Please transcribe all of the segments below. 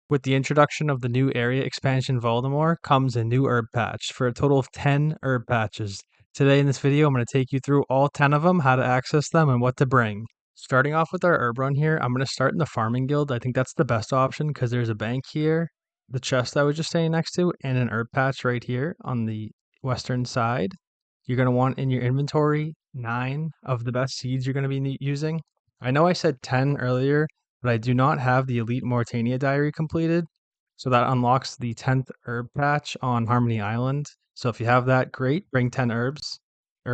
With the introduction of the new area expansion Varlamore comes a new herb patch for a total of 10 herb patches. Today in this video, I'm going to take you through all 10 of them, how to access them, and what to bring. Starting off with our herb run here, I'm going to start in the farming guild. I think that's the best option because there's a bank here, the chest I was just staying next to, and an herb patch right here on the western side. You're going to want in your inventory 9 of the best seeds you're going to be using. I know I said 10 earlier, but I do not have the Elite Moritania diary completed, so that unlocks the 10th herb patch on Harmony Island. So if you have that, great, bring 10 herb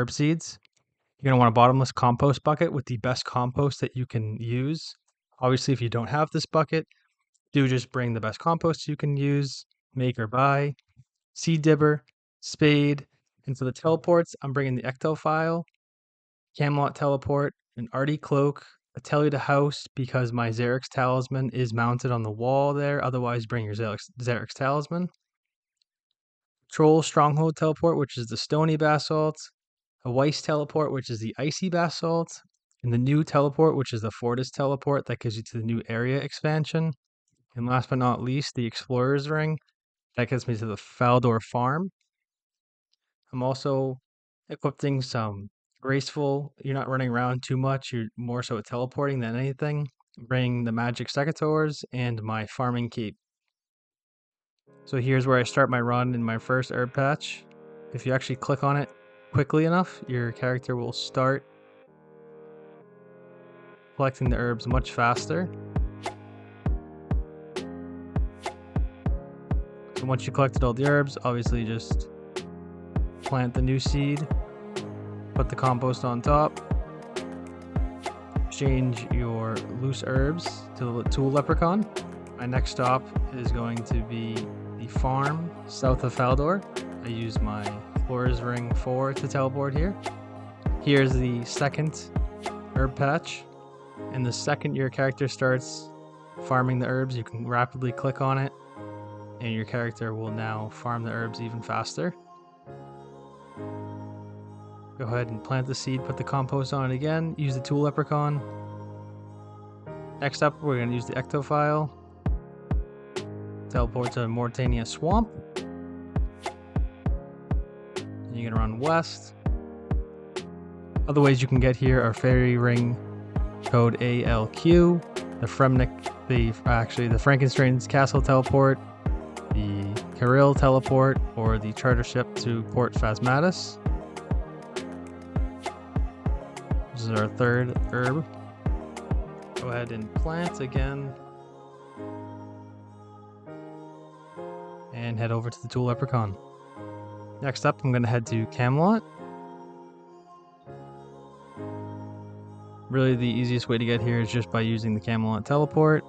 seeds. You're going to want a bottomless compost bucket with the best compost that you can use. Obviously, if you don't have this bucket, do just bring the best compost you can use, make or buy, seed dibber, spade, and for the teleports, I'm bringing the Ectophile, Camelot teleport, an Artie cloak, a Telly to house because my Xeric's talisman is mounted on the wall there. Otherwise, bring your Xeric's talisman. Troll Stronghold teleport, which is the Stony Basalt. A Weiss teleport, which is the Icy Basalt. And the new teleport, which is the Fortis teleport that gives you to the new area expansion. And last but not least, the Explorer's Ring. That gets me to the Falador farm. I'm also equipping some graceful. You're not running around too much. You're more so teleporting than anything. Bring the magic secateurs and my farming cape. So here's where I start my run in my first herb patch. If you actually click on it quickly enough, your character will start collecting the herbs much faster. So once you collected all the herbs, obviously just plant the new seed, put the compost on top, exchange your loose herbs to the tool leprechaun. My next stop is going to be the farm south of Falador. I use my Explorer's Ring 4 to teleport here. Here's the second herb patch, and the second your character starts farming the herbs, you can rapidly click on it, and your character will now farm the herbs even faster. Go ahead and plant the seed, put the compost on it again, use the tool leprechaun. Next up, we're going to use the Ectophile. Teleport to Moritania Swamp. And you're going to run west. Other ways you can get here are Fairy Ring code ALQ, the Frankenstein's Castle teleport, the Kirill teleport, or the charter ship to Port Phasmatys. This is our third herb. Go ahead and plant again. And head over to the tool leprechaun. Next up, I'm going to head to Camelot. Really, the easiest way to get here is just by using the Camelot teleport.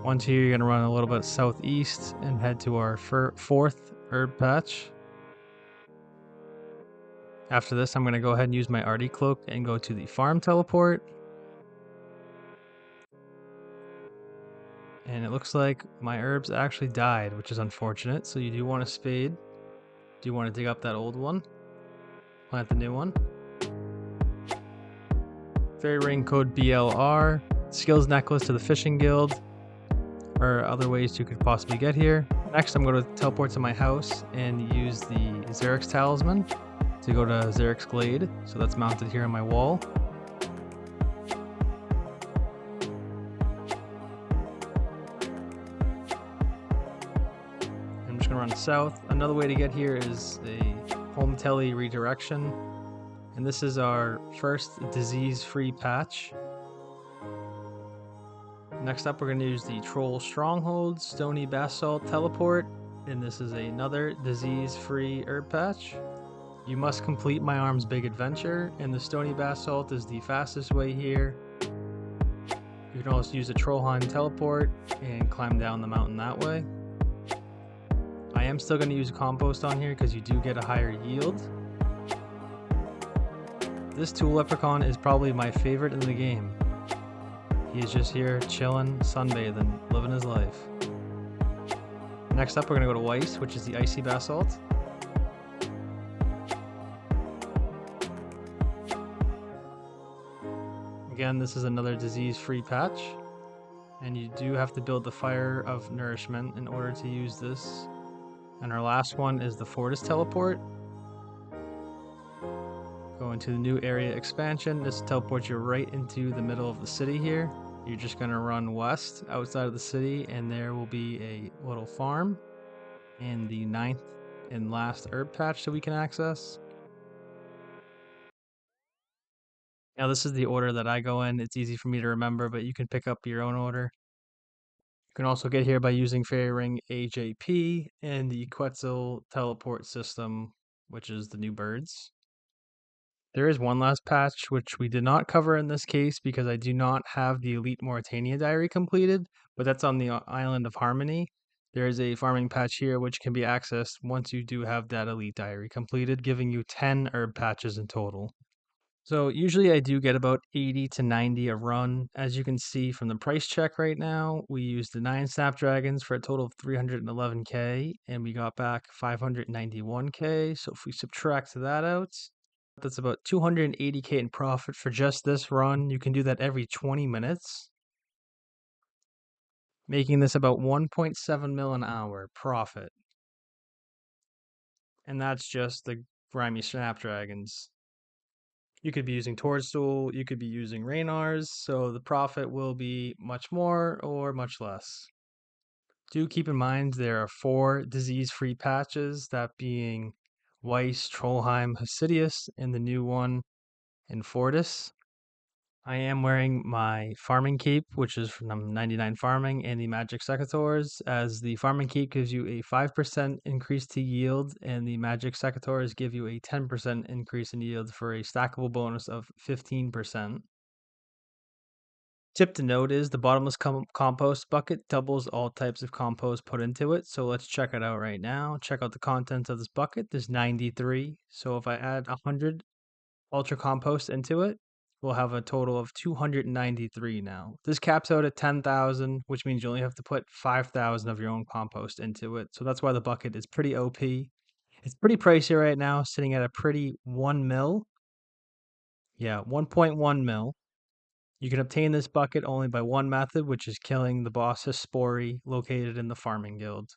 Once here, you're going to run a little bit southeast and head to our fourth herb patch. After this, I'm going to go ahead and use my Artie cloak and go to the farm teleport. And it looks like my herbs actually died, which is unfortunate. So you do want a spade. Do you want to dig up that old one? Plant the new one. Fairy Ring code BLR. Skills necklace to the fishing guild. Or other ways you could possibly get here. Next, I'm going to teleport to my house and use the Xeric's talisman to go to Xeric's Glade. So that's mounted here on my wall. I'm just going to run south. Another way to get here is a home tele redirection. And this is our first disease-free patch. Next up, we're going to use the Troll Stronghold Stony Basalt teleport. And this is another disease-free herb patch. You must complete My Arm's Big Adventure, and the Stony Basalt is the fastest way here. You can also use a Trollheim teleport and climb down the mountain that way. I am still going to use compost on here because you do get a higher yield. This tool leprechaun is probably my favorite in the game. He is just here chilling, sunbathing, living his life. Next up, we're going to go to Weiss, which is the Icy Basalt. Again, this is another disease-free patch. And you do have to build the Fire of Nourishment in order to use this. And our last one is the Fortis teleport. Go into the new area expansion. This teleports you right into the middle of the city here. You're just going to run west outside of the city, and there will be a little farm and the 9th and last herb patch that we can access. Now, this is the order that I go in. It's easy for me to remember, but you can pick up your own order. You can also get here by using Fairy Ring AJP and the Quetzal teleport system, which is the new birds. There is one last patch, which we did not cover in this case because I do not have the Elite Mauritania diary completed, but that's on the island of Harmony. There is a farming patch here which can be accessed once you do have that Elite diary completed, giving you 10 herb patches in total. So usually I do get about 80 to 90 a run. As you can see from the price check right now, we used the 9 Snapdragons for a total of 311k, and we got back 591k. So if we subtract that out, that's about 280k in profit for just this run. You can do that every 20 minutes, making this about 1.7 mil an hour profit. And that's just the grimy Snapdragons. You could be using Toadstool, you could be using Raynars, so the profit will be much more or much less. Do keep in mind there are 4 disease-free patches, that being Weiss, Trollheim, Civitas, and the new one in Fortis. I am wearing my farming cape, which is from 99 Farming, and the Magic Secateurs, as the farming cape gives you a 5% increase to yield, and the Magic Secateurs give you a 10% increase in yield for a stackable bonus of 15%. Tip to note is the bottomless compost bucket doubles all types of compost put into it, so let's check it out right now. Check out the contents of this bucket. There's 93, so if I add 100 ultra compost into it, we'll have a total of 293 now. This caps out at 10,000, which means you only have to put 5,000 of your own compost into it. So that's why the bucket is pretty OP. It's pretty pricey right now, sitting at a pretty 1 mil. Yeah, 1.1 mil. You can obtain this bucket only by one method, which is killing the boss Hespori located in the Farming Guild.